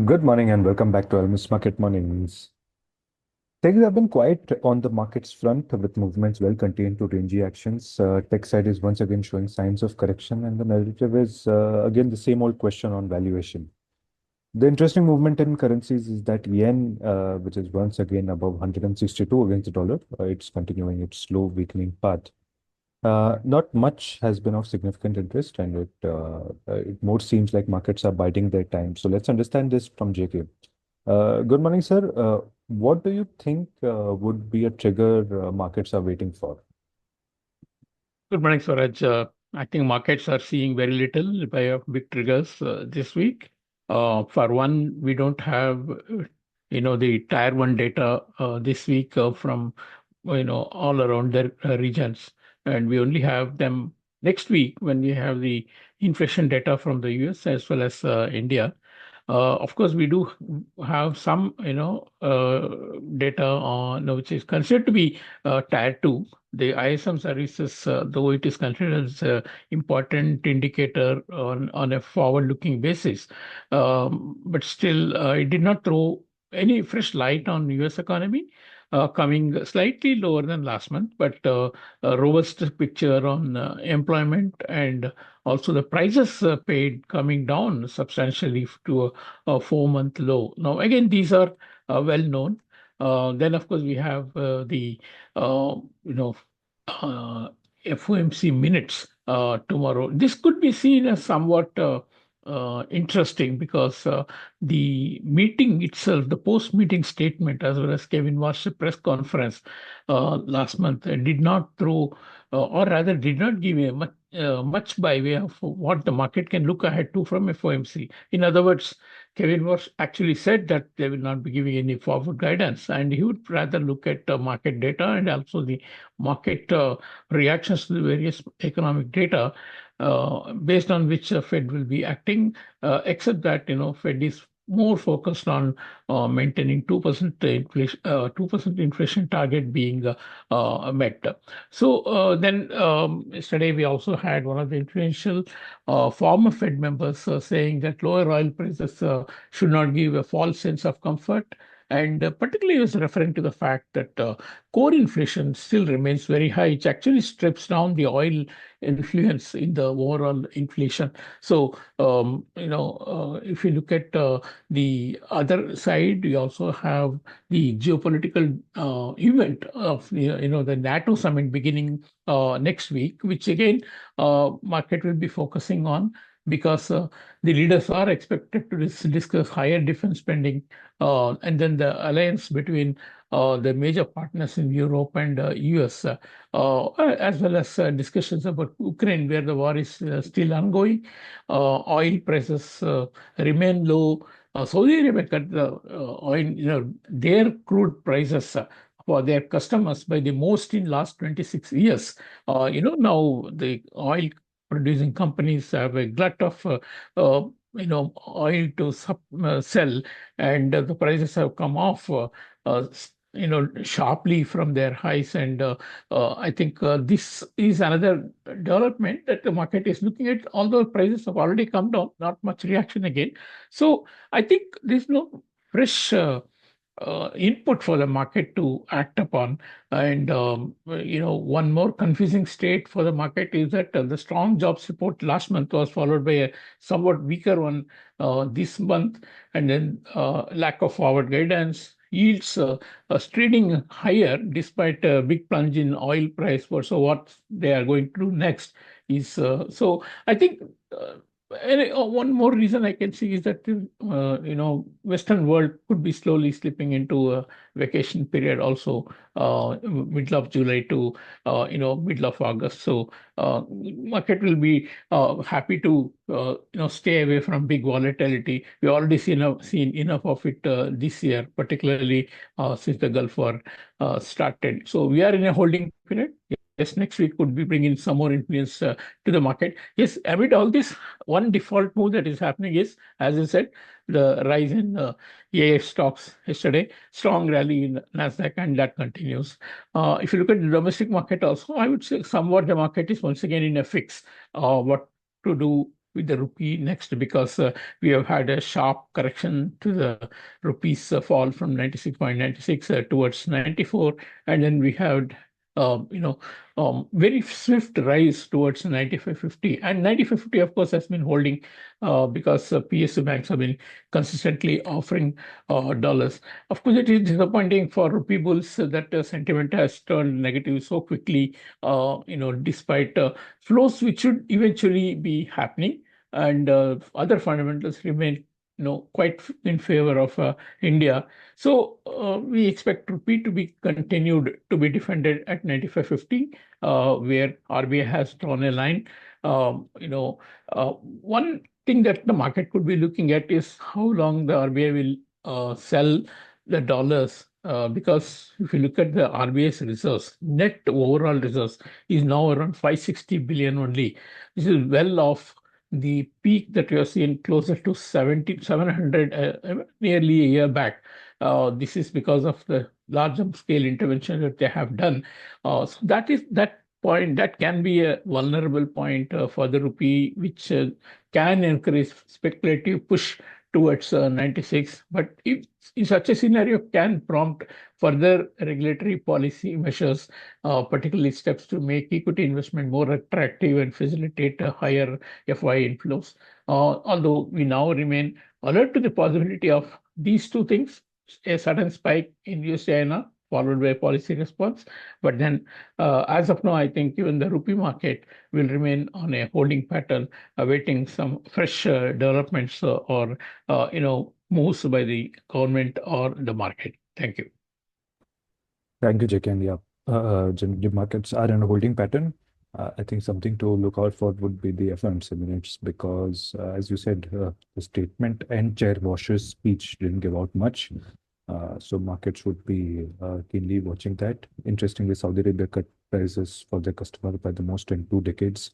Good morning and welcome back to Almus Market Mornings. Things have been quiet on the markets front with movements well contained to rangy actions. Tech side is once again showing signs of correction, and the narrative is again the same old question on valuation. The interesting movement in currencies is that yen, which is once again above 162 against the dollar, it's continuing its slow weakening path. Not much has been of significant interest, and it more seems like markets are biding their time. So let's understand this from JK. Good morning, sir. What do you think would be a trigger markets are waiting for? Good morning, Swaraj. I think markets are seeing very little by big triggers this week. For one, we don't have, the tier one data this week from, all around the regions, and we only have them next week when we have the inflation data from the US as well as India. Of course, we do have some, data on which is considered to be tier two. The ISM services, though it is considered as an important indicator on a forward-looking basis, but still, it did not throw any fresh light on U.S. economy, coming slightly lower than last month, but a robust picture on employment and also the prices paid coming down substantially to a 4-month low. Now, again, these are well known. Then, of course, we have the uh, you know FOMC minutes tomorrow. This could be seen as somewhat interesting because the meeting itself, the post-meeting statement, as well as Kevin Warsh's press conference last month, did not throw, or rather, did not give a much by way of what the market can look ahead to from FOMC. In other words, Kevin Warsh actually said that they will not be giving any forward guidance, and he would rather look at market data and also the market reactions to the various economic data based on which Fed will be acting, except that, Fed is more focused on maintaining 2% inflation, 2% inflation target being met. So then yesterday we also had one of the influential former Fed members saying that lower oil prices should not give a false sense of comfort. And particularly, he was referring to the fact that core inflation still remains very high, which actually strips down the oil influence in the overall inflation. So, if you look at the other side, you also have the geopolitical event of the NATO summit beginning next week, which again market will be focusing on because the leaders are expected to discuss higher defense spending, and then the alliance between the major partners in Europe and US, as well as discussions about Ukraine, where the war is still ongoing. Oil prices remain low. Saudi Arabia cut the oil, their crude prices for their customers by the most in last 26 years. Now the oil producing companies have a glut of oil to sell, and the prices have come off sharply from their highs. And I think this is another development that the market is looking at. Although prices have already come down, not much reaction again. So I think there's no fresh input for the market to act upon. And one more confusing state for the market is that the strong jobs report last month was followed by a somewhat weaker one this month, and then lack of forward guidance. Yields trading higher despite a big plunge in oil price. So what they are going to do next is so I think. And one more reason I can see is that Western world could be slowly slipping into a vacation period also, middle of July to middle of August. So market will be happy to stay away from big volatility. We already seen enough of it this year, particularly since the Gulf War started. So we are in a holding period. Yes, next week could be bringing some more influence to the market. Yes, amid all this, one default move that is happening is, as I said, the rise in AIF stocks yesterday, strong rally in Nasdaq, and that continues. If you look at the domestic market also, I would say somewhat the market is once again in a fix. What to do with the rupee next, because we have had a sharp correction to the rupee's fall from 96.96 towards 94, and then we had very swift rise towards 95.50. And 95.50, of course, has been holding because PSU banks have been consistently offering dollars. Of course, it is disappointing for rupee bulls that sentiment has turned negative so quickly, despite flows which should eventually be happening, and other fundamentals remain quite in favor of India. So we expect rupee to be continued to be defended at 95.50, where RBI has drawn a line. One thing that the market could be looking at is how long the RBI will sell the dollars. Because if you look at the RBI's reserves, net overall reserves is now around 560 billion only. This is well off the peak that we have seen closer to 700 nearly a year back. This is because of the large scale intervention that they have done. So that point, that can be a vulnerable point for the rupee, which can encourage speculative push towards 96. But if in such a scenario can prompt further regulatory policy measures, particularly steps to make equity investment more attractive and facilitate higher FI inflows. Although we now remain alert to the possibility of these two things, a sudden spike in USD followed by a policy response. But then, as of now, I think even the rupee market will remain on a holding pattern, awaiting some fresh developments or moves by the government or the market. Thank you. Thank you, JK. And yeah, generally markets are in a holding pattern. I think something to look out for would be the FOMC minutes because, as you said, the statement and Chair Warsh's speech didn't give out much. So markets would be keenly watching that. Interestingly, Saudi Arabia cut prices for their customer by the most in 2 decades.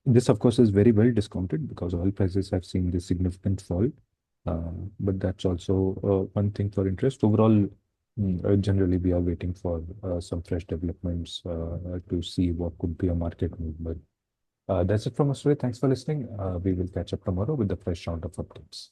This, of course, is very well discounted because oil prices have seen this significant fall. But that's also one thing for interest. Overall, generally, we are waiting for some fresh developments to see what could be a market move. But that's it from us today. Thanks for listening. We will catch up tomorrow with the fresh round of updates.